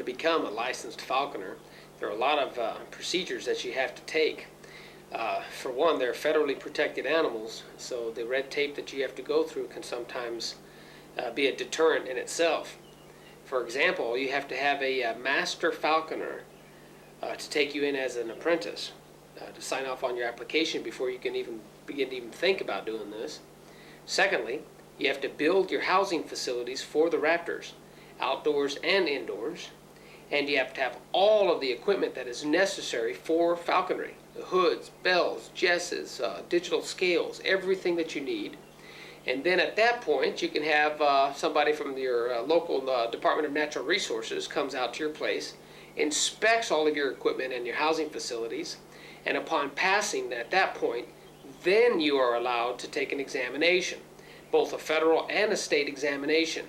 to become a licensed falconer, there are a lot of procedures that you have to take. For one, they're federally protected animals, so the red tape that you have to go through can sometimes be a deterrent in itself. For example, you have to have a master falconer to take you in as an apprentice, to sign off on your application before you can even begin to even think about doing this. Secondly, you have to build your housing facilities for the raptors, outdoors and indoors, and you have to have all of the equipment that is necessary for falconry: the hoods, bells, jesses, digital scales, everything that you need. And then at that point, you can have somebody from your local Department of Natural Resources comes out to your place, inspects all of your equipment and your housing facilities, and upon passing at that point, then you are allowed to take an examination, both a federal and a state examination.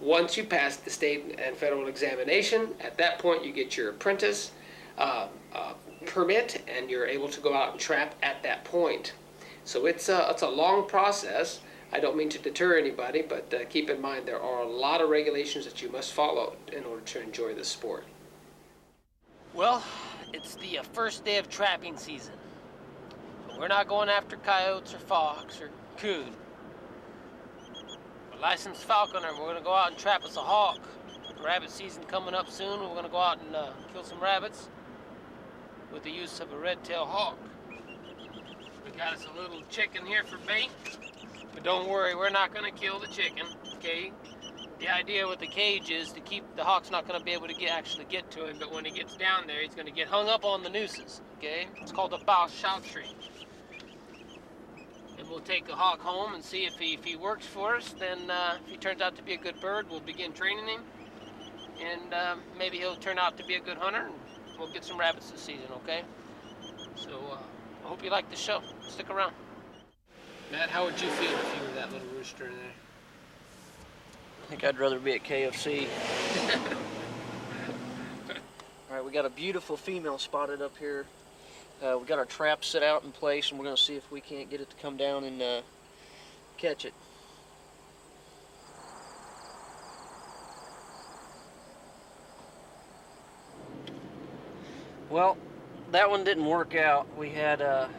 Once you pass the state and federal examination, at that point you get your apprentice permit, and you're able to go out and trap at that point. So it's a long process. I don't mean to deter anybody, but keep in mind there are a lot of regulations that you must follow in order to enjoy this sport. Well, it's the first day of trapping season. But we're not going after coyotes or fox or coon. A licensed falconer, we're going to go out and trap us a hawk. Rabbit season coming up soon. We're going to go out and kill some rabbits with the use of a red-tailed hawk. We got us a little chicken here for bait. But don't worry, we're not going to kill the chicken, okay? The idea with the cage is to keep the hawk's not going to be able to actually get to him, but when he gets down there, he's going to get hung up on the nooses, okay? It's called a bow shout tree. And we'll take the hawk home and see if he works for us. Then if he turns out to be a good bird, we'll begin training him. And maybe he'll turn out to be a good hunter, and we'll get some rabbits this season, okay? So I hope you like the show. Stick around. Matt, how would you feel if you were that little rooster in there? I think I'd rather be at KFC. All right, we got a beautiful female spotted up here. We got our trap set out in place, and we're going to see if we can't get it to come down and catch it. Well, that one didn't work out. We had a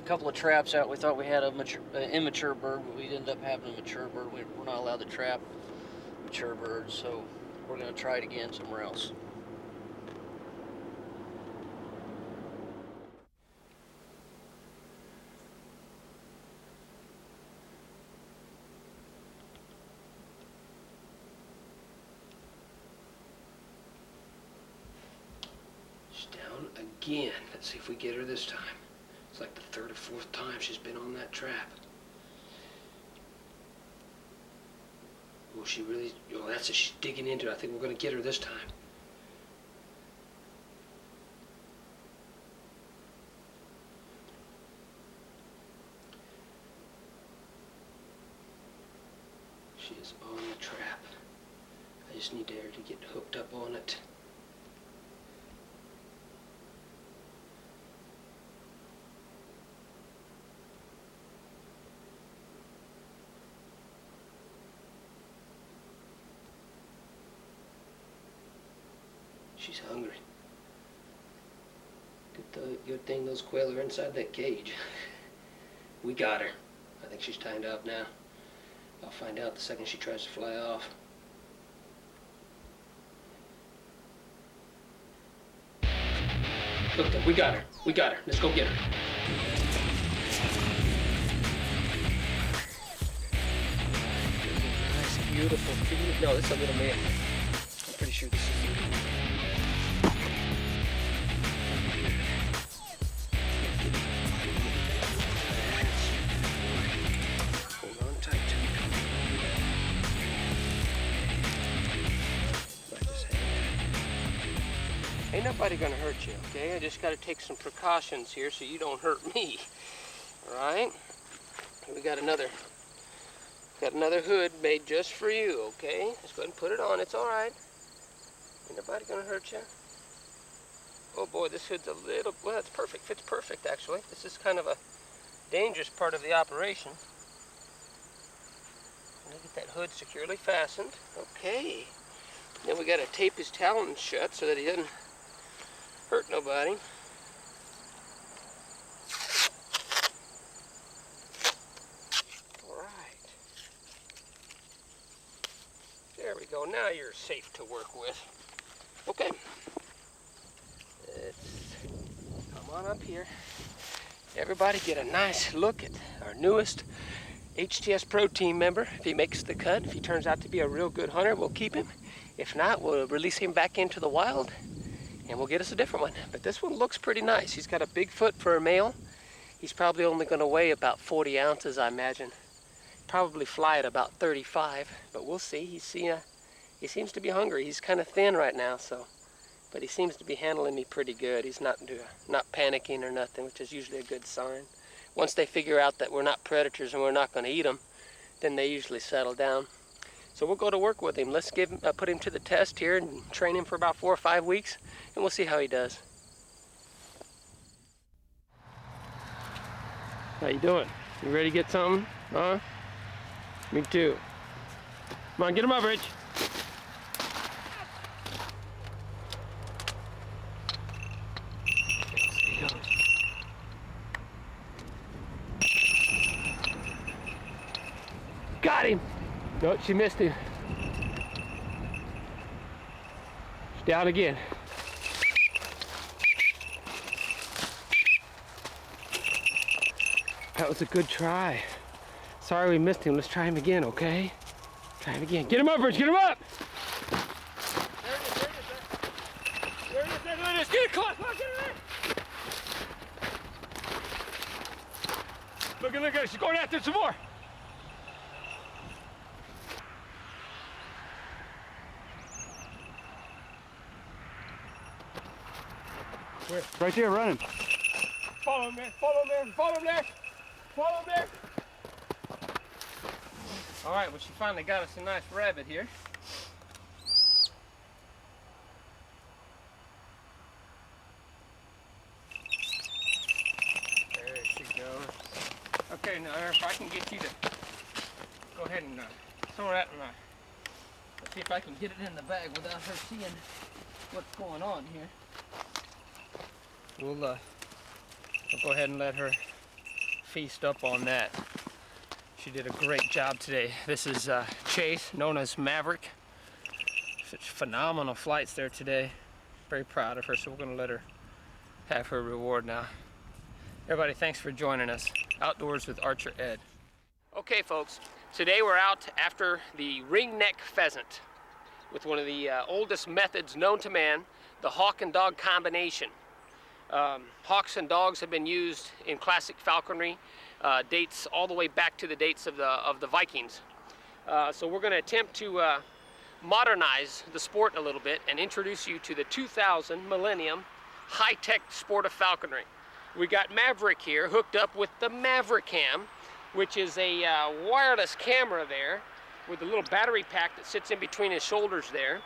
couple of traps out. We thought we had an immature bird, but we ended up having a mature bird. We're not allowed to trap mature birds, so we're going to try it again somewhere else. She's down again. Let's see if we get her this time. It's like the third or fourth time she's been on that trap. Well, she really, oh, that's it. She's digging into it. I think we're going to get her this time. She is on the trap. I just need her to get hooked up on it. She's hungry. Good thing those quail are inside that cage. We got her. I think she's tied up now. I'll find out the second she tries to fly off. Look, we got her. We got her. Let's go get her. Nice, beautiful. No, this is a little man. I'm pretty sure this is you. Hold on tight. Ain't nobody gonna hurt you, okay? I just gotta take some precautions here so you don't hurt me. All right? We got another hood made just for you, okay? Just go ahead and put it on. It's all right. Ain't nobody gonna hurt you. Oh boy, this hood's a little, well, it's perfect. Fits perfect, actually. This is kind of a dangerous part of the operation. Let me get that hood securely fastened. Okay. Then we gotta tape his talons shut so that he doesn't hurt nobody. All right. There we go. Now you're safe to work with. Okay. Let's come on up here. Everybody get a nice look at our newest HTS Pro Team member. If he makes the cut, if he turns out to be a real good hunter, we'll keep him. If not, we'll release him back into the wild and we'll get us a different one. But this one looks pretty nice. He's got a big foot for a male. He's probably only going to weigh about 40 ounces, I imagine. Probably fly at about 35, but we'll see. He seems to be hungry. He's kind of thin right now, but he seems to be handling me pretty good. He's not panicking or nothing, which is usually a good sign. Once they figure out that we're not predators and we're not going to eat them, then they usually settle down. So we'll go to work with him. Let's put him to the test here and train him for about 4 or 5 weeks, and we'll see how he does. How you doing? You ready to get something? Huh? Me too. Come on, get him up, Rich. Got him! No, she missed him. She's down again. That was a good try. Sorry we missed him. Let's try him again, okay? Try him again. Get him up, Rich! Get him up! There it is, there it is, there it is. Get it close! Come on, get it in! Look at her. She's going after it some more. Where? Right there, running. Follow him there, follow him there, follow him there, follow him there. All right, well, she finally got us a nice rabbit here. There she goes. Okay, now if I can get you to go ahead and throw that in let's see if I can get it in the bag without her seeing what's going on here. We'll go ahead and let her feast up on that. She did a great job today. This is Chase, known as Maverick. Such phenomenal flights there today. Very proud of her, so we're gonna let her have her reward now. Everybody, thanks for joining us. Outdoors with Archer Ed. Okay, folks, today we're out after the ringneck pheasant with one of the oldest methods known to man, the hawk and dog combination. Hawks and dogs have been used in classic falconry, dates all the way back to the dates of the Vikings. So we're going to attempt to modernize the sport a little bit and introduce you to the 2000 millennium high-tech sport of falconry. We got Maverick here hooked up with the Maverick Cam, which is a wireless camera there with a little battery pack that sits in between his shoulders there.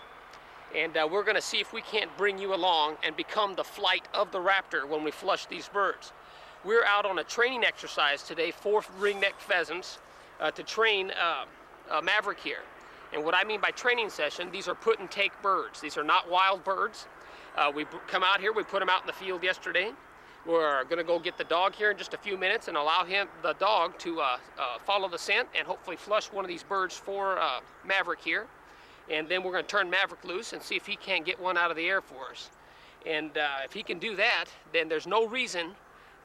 And we're going to see if we can't bring you along and become the flight of the raptor when we flush these birds. We're out on a training exercise today for ringneck pheasants to train Maverick here. And what I mean by training session, these are put and take birds. These are not wild birds. We come out here, we put them out in the field yesterday. We're going to go get the dog here in just a few minutes and allow the dog to follow the scent and hopefully flush one of these birds for Maverick here. And then we're going to turn Maverick loose and see if he can't get one out of the air for us. And if he can do that, then there's no reason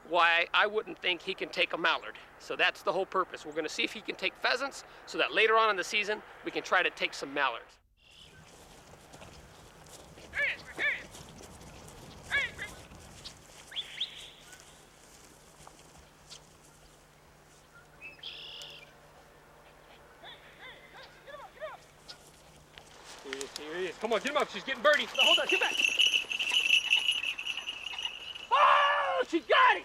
why I wouldn't think he can take a mallard. So that's the whole purpose. We're going to see if he can take pheasants so that later on in the season we can try to take some mallards. Here he is. Come on, get him up. She's getting birdie. Hold on, get back. Oh, she got him.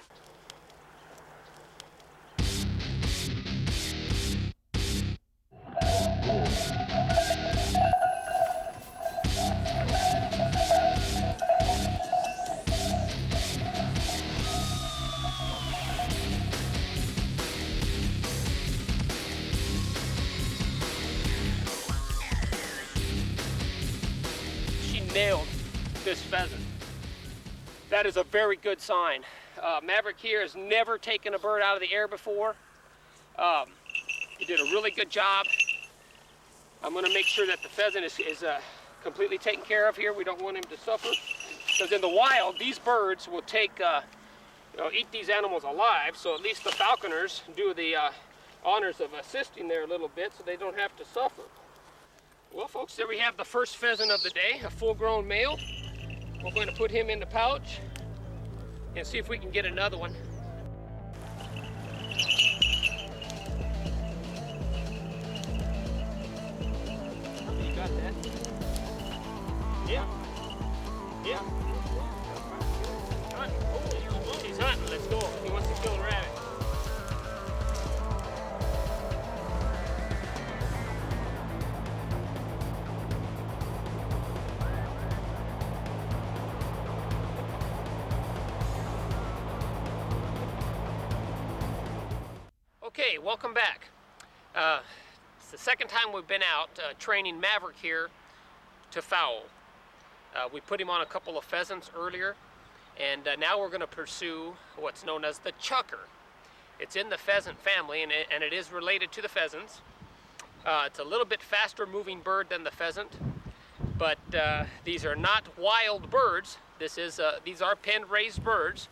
nailed this pheasant. That is a very good sign. Maverick here has never taken a bird out of the air before. He did a really good job. I'm going to make sure that the pheasant is completely taken care of here. We don't want him to suffer, because in the wild, these birds will take, eat these animals alive. So at least the falconers do the honors of assisting there a little bit, so they don't have to suffer. Well, folks, there we have the first pheasant of the day, a full-grown male. We're going to put him in the pouch and see if we can get another one. You got that? Yeah. Yeah. Hunting. Oh, he's hunting. Let's go. He wants to kill a rabbit. Okay, welcome back. It's the second time we've been out training Maverick here to fowl. We put him on a couple of pheasants earlier, and now we're going to pursue what's known as the chucker. It's in the pheasant family, and it is related to the pheasants. It's a little bit faster moving bird than the pheasant, but these are not wild birds. These are pen-raised birds.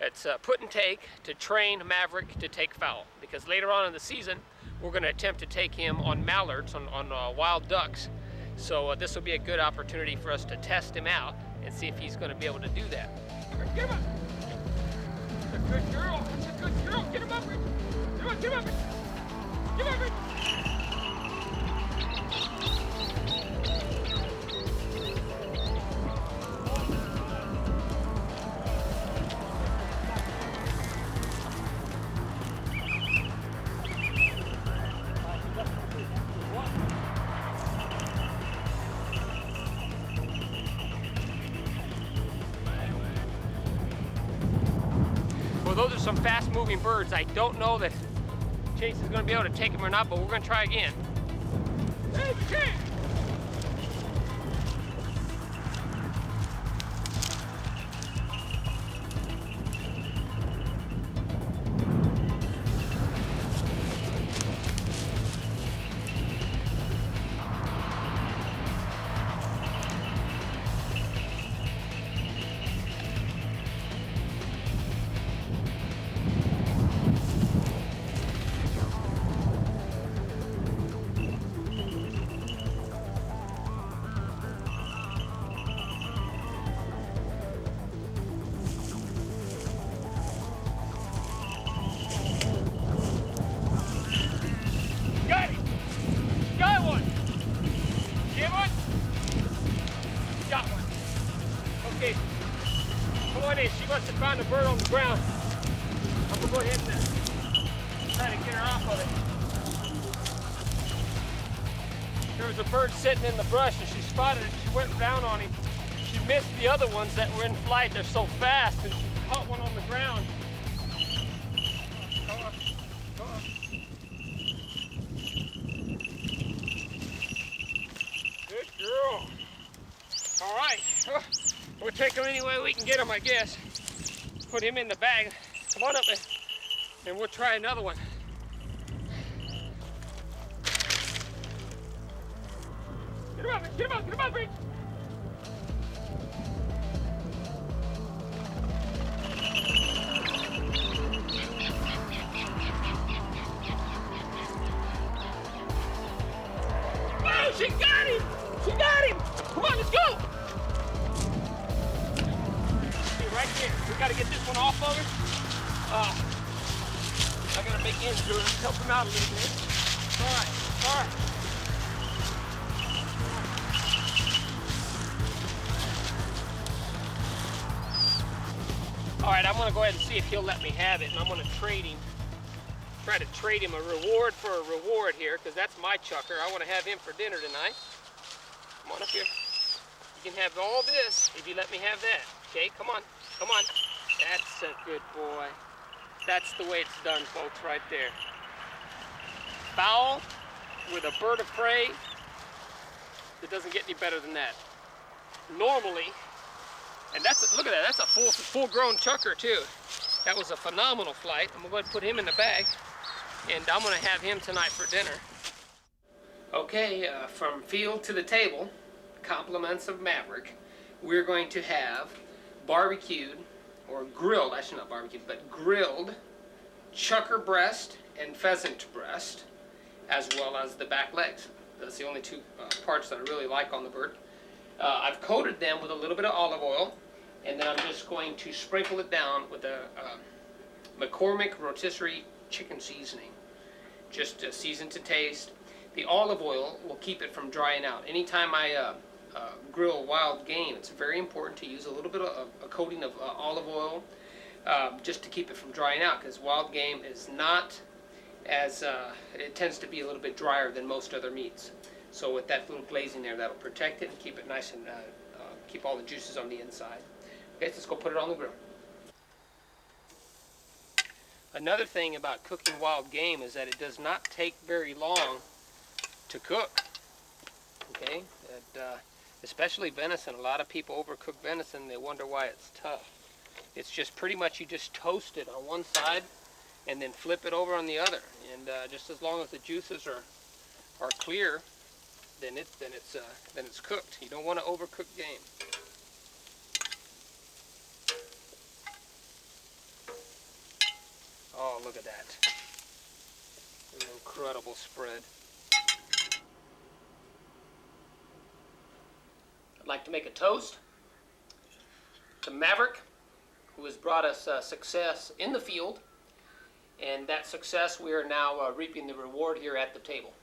It's put and take to train Maverick to take fowl, because later on in the season we're going to attempt to take him on mallards, on wild ducks. So this will be a good opportunity for us to test him out and see if he's going to be able to do that. Get him up! That's a good girl! That's a good girl! Get him up! Get him up! Get him up! Get him up! Well, those are some fast-moving birds. I don't know that Chase is going to be able to take them or not, but we're going to try again. Hey, Chase! Okay, come on in. She must have found a bird on the ground. I'm gonna go ahead and try to get her off of it. There was a bird sitting in the brush and she spotted it. She went down on him. She missed the other ones that were in flight. They're so fast, and she caught one on the ground. Come on, come on. Good girl. All right. We'll take him any way we can get him, I guess. Put him in the bag. Come on up and we'll try another one. Get him up, get him up, get him up, Reach. Oh, she got him! She got him! Come on, let's go! Right there. We got to get this one off of her. I got to make ends to help him out a little bit. All right, all right. All right, I'm going to go ahead and see if he'll let me have it, and I'm going to trade him. Try to trade him a reward for a reward here, because that's my chucker. I want to have him for dinner tonight. Come on up here. You can have all this if you let me have that. Okay, come on. Come on. That's a good boy. That's the way it's done, folks, right there. Fowl with a bird of prey. It doesn't get any better than that. normally, and look at that, that's a full-grown chucker too. That was a phenomenal flight. I'm going to put him in the bag, and I'm going to have him tonight for dinner. Okay, from field to the table, compliments of Maverick, we're going to have barbecued, or grilled, actually not barbecued, but grilled chucker breast and pheasant breast, as well as the back legs. That's the only two parts that I really like on the bird. I've coated them with a little bit of olive oil, and then I'm just going to sprinkle it down with a McCormick rotisserie chicken seasoning. Just season to taste. The olive oil will keep it from drying out. Anytime I grill wild game, it's very important to use a little bit of a coating of olive oil just to keep it from drying out, because wild game is not as, it tends to be a little bit drier than most other meats. So with that little glazing there, that'll protect it and keep it nice and keep all the juices on the inside. Okay, so let's go put it on the grill. Another thing about cooking wild game is that it does not take very long to cook. Okay, especially venison. A lot of people overcook venison. They wonder why it's tough. It's just pretty much you just toast it on one side and then flip it over on the other. And just as long as the juices are clear, then it's cooked. You don't want to overcook game. Oh, look at that. An incredible spread. I'd like to make a toast to Maverick, who has brought us success in the field, and that success we are now reaping the reward here at the table.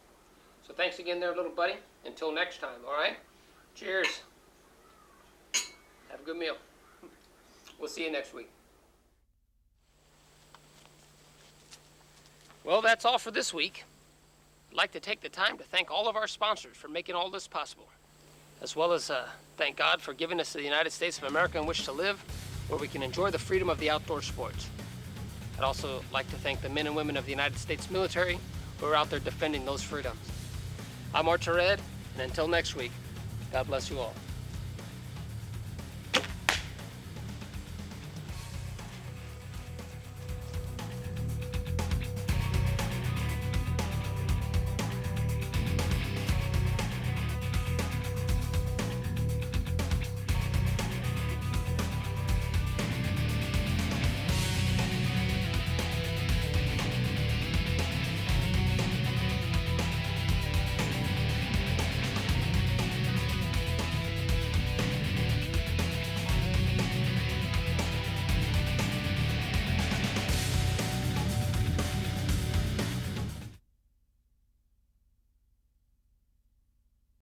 So thanks again there, little buddy. Until next time, all right? Cheers. Have a good meal. We'll see you next week. Well, that's all for this week. I'd like to take the time to thank all of our sponsors for making all this possible, as well as thank God for giving us the United States of America in which to live, where we can enjoy the freedom of the outdoor sports. I'd also like to thank the men and women of the United States military who are out there defending those freedoms. I'm Archer Ed, and until next week, God bless you all.